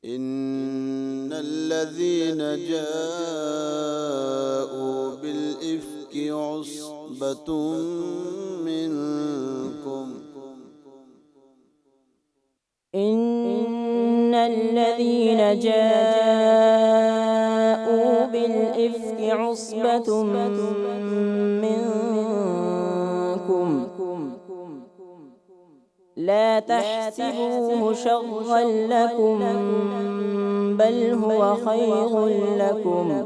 إن الذين جاءوا بالإفك عصبة منكم إن الذين جاءوا بالإفك عصبة منكم لا تحسبوه شرا لكم بل هو خير لكم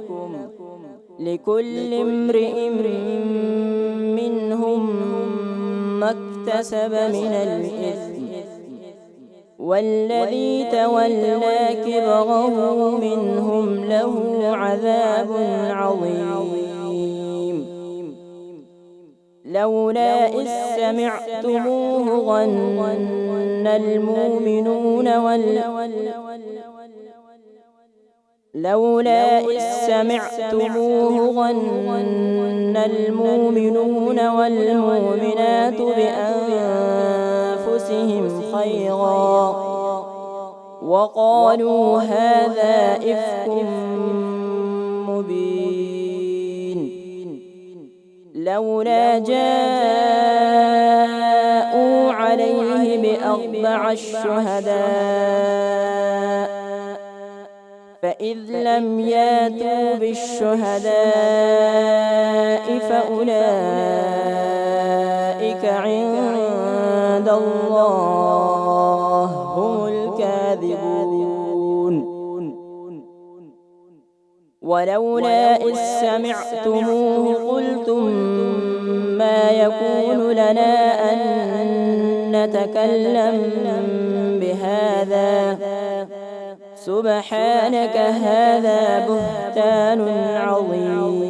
لكل امرئ منهم ما اكتسب من الإثم والذي تولى كبره منهم له عذاب عظيم لولا إذ سمعتموه ظن المؤمنون والمؤمنات بأنفسهم خيرا وقالوا هذا إفك مبين لولا جاءوا عليه بأربع شهداء فإذ لم ياتوا بالشهداء فأولئك عند الله هم الكاذبون ولولا إذ سمعتموه قلتم ما يكون لنا أن نتكلم بهذا سبحانك هذا بهتان عظيم